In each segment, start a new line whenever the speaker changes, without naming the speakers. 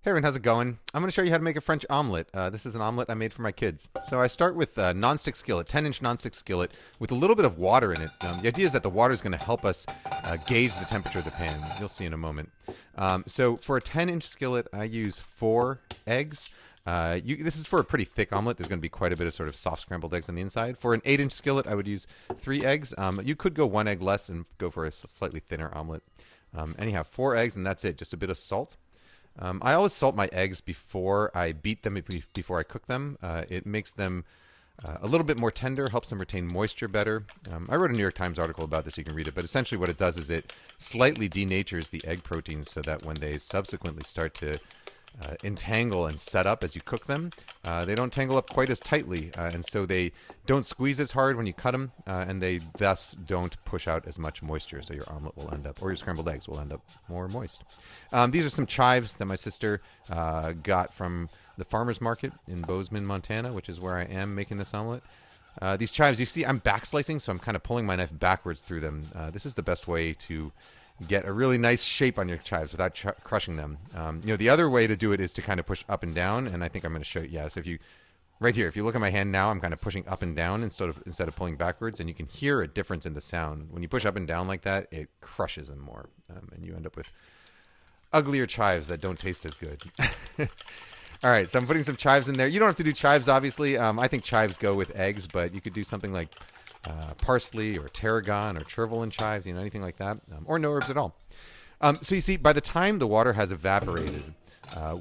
Hey everyone, how's it going? I'm going to show you how to make a French omelet. This is an omelet I made for my kids. So I start with a nonstick skillet, 10-inch nonstick skillet with a little bit of water in it. The idea is that the water is going to help us gauge the temperature of the pan. You'll see in a moment. So for a 10-inch skillet, I use 4 eggs. This is for a pretty thick omelet. There's going to be quite a bit of sort of soft scrambled eggs on the inside. For an 8-inch skillet, I would use 3 eggs. You could go 1 egg less and go for a slightly thinner omelet. Anyhow, 4 eggs, and that's it. Just a bit of salt. I always salt my eggs before I beat them, before I cook them. It makes them a little bit more tender, helps them retain moisture better. I wrote a New York Times article about this, you can read it, but essentially what it does is it slightly denatures the egg proteins so that when they subsequently start to entangle and set up as you cook them, they don't tangle up quite as tightly, and so they don't squeeze as hard when you cut them, and they thus don't push out as much moisture, so your omelet will end up, or your scrambled eggs will end up more moist. These are some chives that my sister got from the farmer's market in Bozeman, Montana, which is where I am making this omelet. These chives, you see I'm back slicing, so I'm kind of pulling my knife backwards through them. This is the best way to get a really nice shape on your chives without crushing them. The other way to do it is to kind of push up and down, and I think I'm going to show you. Yeah, so if you, right here, if you look at my hand now, I'm kind of pushing up and down instead of pulling backwards, and you can hear a difference in the sound. When you push up and down like that, it crushes them more, and you end up with uglier chives that don't taste as good. All right, so I'm putting some chives in there. You don't have to do chives, obviously. I think chives go with eggs, but you could do something like parsley or tarragon or chervil and chives, anything like that, or no herbs at all. So you see, by the time the water has evaporated,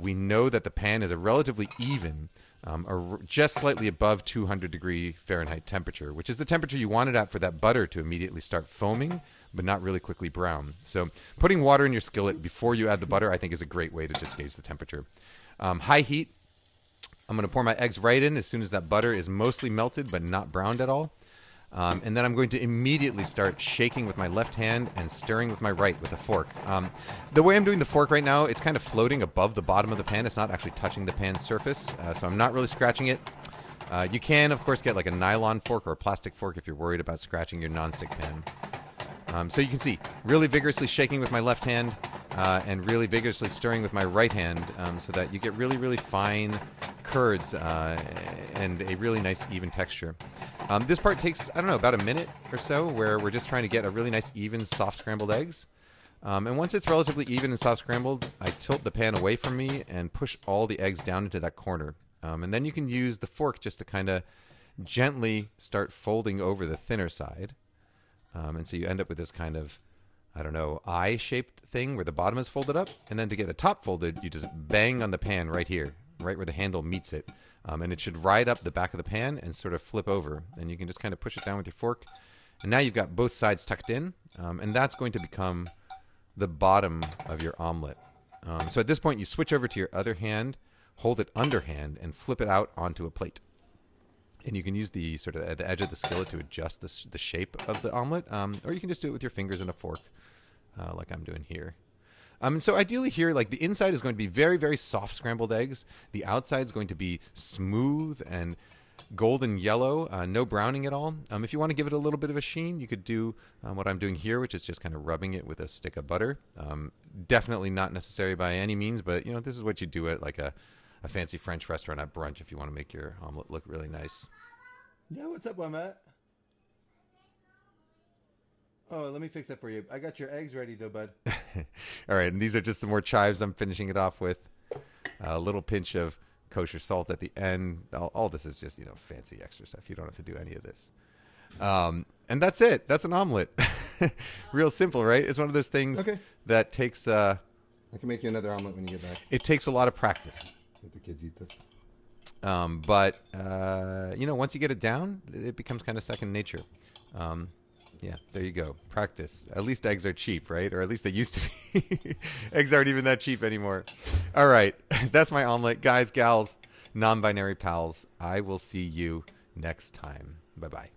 we know that the pan is a relatively even, or just slightly above 200 degree Fahrenheit temperature, which is the temperature you want it at for that butter to immediately start foaming, but not really quickly brown. So putting water in your skillet before you add the butter, I think, is a great way to just gauge the temperature. High heat, I'm going to pour my eggs right in as soon as that butter is mostly melted but not browned at all. And then I'm going to immediately start shaking with my left hand and stirring with my right with a fork. The way I'm doing the fork right now, it's kind of floating above the bottom of the pan. It's not actually touching the pan's surface, so I'm not really scratching it. You can, of course, get like a nylon fork or a plastic fork if you're worried about scratching your nonstick pan. So you can see, really vigorously shaking with my left hand and really vigorously stirring with my right hand so that you get really, really fine curds and a really nice even texture. This part takes, I don't know, about a minute or so, where we're just trying to get a really nice even soft scrambled eggs. And once it's relatively even and soft scrambled, I tilt the pan away from me and push all the eggs down into that corner. And then you can use the fork just to kind of gently start folding over the thinner side. And so you end up with this kind of, I don't know, eye-shaped thing where the bottom is folded up. And then to get the top folded, you just bang on the pan right here, right where the handle meets it. And it should ride up the back of the pan and sort of flip over. And you can just kind of push it down with your fork. And now you've got both sides tucked in. And that's going to become the bottom of your omelet. So at this point, you switch over to your other hand, hold it underhand, and flip it out onto a plate. And you can use the sort of the edge of the skillet to adjust the shape of the omelet. Or you can just do it with your fingers and a fork, like I'm doing here. So ideally here, like the inside is going to be very, very soft scrambled eggs. The outside is going to be smooth and golden yellow, no browning at all. If you want to give it a little bit of a sheen, you could do what I'm doing here, which is just kind of rubbing it with a stick of butter. Definitely not necessary by any means, but this is what you do at like a fancy French restaurant at brunch if you want to make your omelet look really nice.
Yeah, what's up, Omelette? Oh, let me fix that for you. I got your eggs ready, though, bud.
All right, and these are just some more chives I'm finishing it off with. A little pinch of kosher salt at the end. All this is just, fancy extra stuff. You don't have to do any of this. And that's it. That's an omelet. Real simple, right? It's one of those things that takes...
I can make you another omelet when you get back.
It takes a lot of practice.
Let the kids eat this.
But once you get it down, it becomes kind of second nature. Yeah, there you go. Practice. At least eggs are cheap, right? Or at least they used to be. Eggs aren't even that cheap anymore. All right. That's my omelet. Guys, gals, non-binary pals. I will see you next time. Bye-bye.